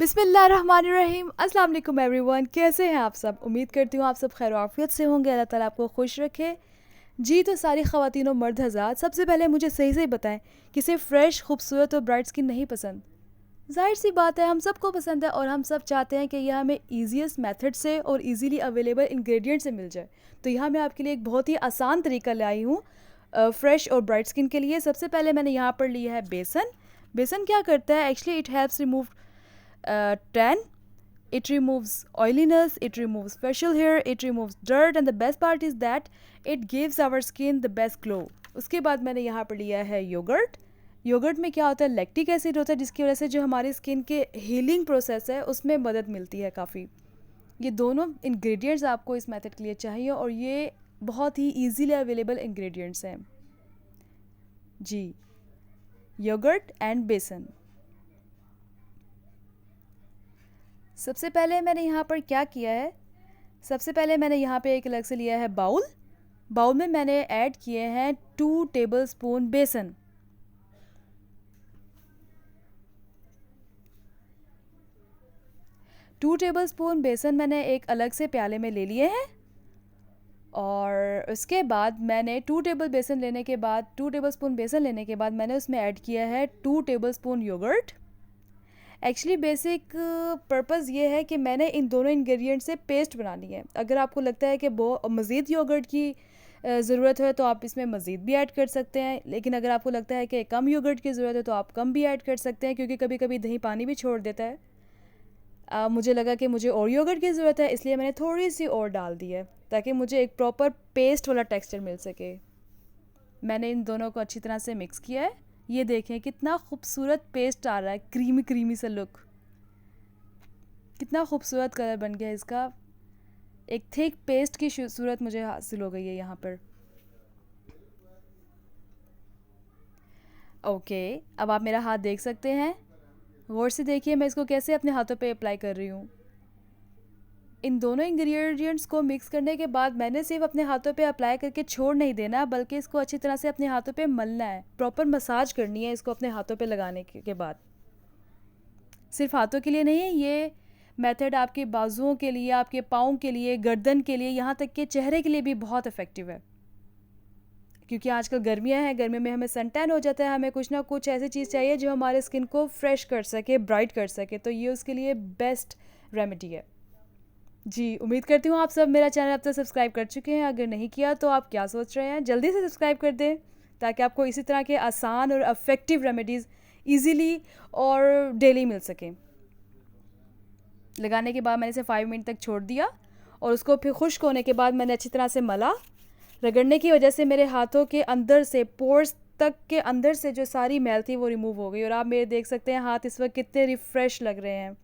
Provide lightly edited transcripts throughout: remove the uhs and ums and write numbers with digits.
बिस्मिल्लाहिर्रहमानिर्रहीम। अस्सलाम वालेकुम एवरीवन, कैसे हैं आप सब। उम्मीद करती हूँ आप सब खैर आफियत से होंगे। अल्लाह ताला आपको खुश रखे। जी तो सारी ख़वातीन और मर्द हज़रात, सबसे पहले मुझे सही सही बताएं कि सिर्फ फ्रेश खूबसूरत और ब्राइट स्किन नहीं पसंद। जाहिर सी बात है, हम सबको पसंद है और हम सब चाहते हैं कि यह हमें ईजीएस्ट मेथड से और इजीली अवेलेबल इंग्रेडिएंट से मिल जाए। तो यहाँ मैं आपके लिए एक बहुत ही आसान तरीका लाई हूँ फ़्रेश और ब्राइट स्किन के लिए। सबसे पहले मैंने यहाँ पर लिया है बेसन। बेसन क्या करता है, actually it helps remove tan, it removes oiliness, it removes facial hair, it removes dirt, and the best part is that it gives our skin the best glow. उसके बाद मैंने यहाँ पर लिया है योगर्ट। योगर्ट में क्या होता है, लैक्टिक एसिड होता है, जिसकी वजह से जो हमारी स्किन के हीलिंग प्रोसेस है उसमें मदद मिलती है काफ़ी। ये दोनों इंग्रेडिएंट्स आपको इस मेथड के लिए चाहिए और ये बहुत ही ईजीली अवेलेबल इंग्रेडिएंट्स हैं जी, योगर्ट एंड बेसन। सबसे पहले मैंने यहाँ पर क्या किया है, सबसे पहले मैंने यहाँ पे एक अलग से लिया है बाउल। बाउल में मैंने ऐड किए हैं 2 टेबलस्पून बेसन। टू टेबलस्पून बेसन मैंने एक अलग से प्याले में ले लिए हैं और उसके बाद मैंने 2 टेबलस्पून बेसन लेने के बाद मैंने उसमें ऐड किया है 2 tablespoon yogurt. Actually basic purpose ये है कि मैंने इन दोनों इंग्रेडिएंट से पेस्ट बनानी है। अगर आपको लगता है कि मज़ीद योगर्ट की ज़रूरत है तो आप इसमें मज़ीद भी ऐड कर सकते हैं, लेकिन अगर आपको लगता है कि कम योगर्ट की ज़रूरत है तो आप कम भी ऐड कर सकते हैं, क्योंकि कभी कभी दही पानी भी छोड़ देता है। मुझे लगा कि मुझे और योगर्ट की ज़रूरत है, इसलिए मैंने थोड़ी सी और डाल दी है ताकि मुझे एक प्रॉपर पेस्ट वाला टेक्सचर मिल सके। मैंने इन दोनों को अच्छी तरह से मिक्स किया है। ये देखें कितना खूबसूरत पेस्ट आ रहा है, क्रीमी क्रीमी सा लुक, कितना खूबसूरत कलर बन गया है इसका। एक थिक पेस्ट की सूरत मुझे हासिल हो गई है यहाँ पर। ओके, अब आप मेरा हाथ देख सकते हैं, गौर से देखिए मैं इसको कैसे अपने हाथों पे अप्लाई कर रही हूँ। इन दोनों इंग्रेडिएंट्स को मिक्स करने के बाद मैंने सिर्फ अपने हाथों पे अप्लाई करके छोड़ नहीं देना, बल्कि इसको अच्छी तरह से अपने हाथों पे मलना है, प्रॉपर मसाज करनी है इसको अपने हाथों पे लगाने के बाद। सिर्फ हाथों के लिए नहीं, ये मेथड आपके बाजुओं के लिए, आपके पाँव के लिए, गर्दन के लिए, यहाँ तक कि चेहरे के लिए भी बहुत इफ़ेक्टिव है। क्योंकि आजकल गर्मियाँ हैं, गर्मी में हमें सन टैन हो जाता है, हमें कुछ ना कुछ ऐसी चीज़ चाहिए जो हमारे स्किन को फ्रेश कर सके, ब्राइट कर सके, तो ये उसके लिए बेस्ट रेमेडी है जी। उम्मीद करती हूँ आप सब मेरा चैनल अब तक सब्सक्राइब कर चुके हैं। अगर नहीं किया तो आप क्या सोच रहे हैं, जल्दी से सब्सक्राइब कर दें ताकि आपको इसी तरह के आसान और इफ़ेक्टिव रेमेडीज़ ईज़िली और डेली मिल सकें। लगाने के बाद मैंने इसे 5 मिनट तक छोड़ दिया और उसको फिर खुश्क होने के बाद मैंने अच्छी तरह से मला। रगड़ने की वजह से मेरे हाथों के अंदर से, पोर्स तक के अंदर से जो सारी मैल थी वो रिमूव हो गई और आप मेरे देख सकते हैं हाथ इस वक्त कितने रिफ़्रेश लग रहे हैं,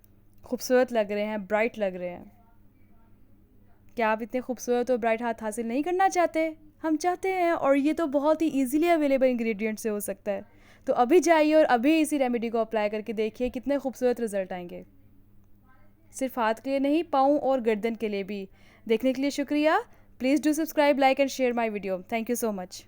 खूबसूरत लग रहे हैं, ब्राइट लग रहे हैं। क्या आप इतने खूबसूरत और ब्राइट हाथ हासिल नहीं करना चाहते? हम चाहते हैं, और ये तो बहुत ही ईजीली अवेलेबल इंग्रेडिएंट से हो सकता है। तो अभी जाइए और अभी इसी रेमेडी को अप्लाई करके देखिए कितने खूबसूरत रिजल्ट आएंगे। सिर्फ हाथ के लिए नहीं, पाँव और गर्दन के लिए भी। देखने के लिए शुक्रिया। Please do subscribe, like and share my video. Thank you so much.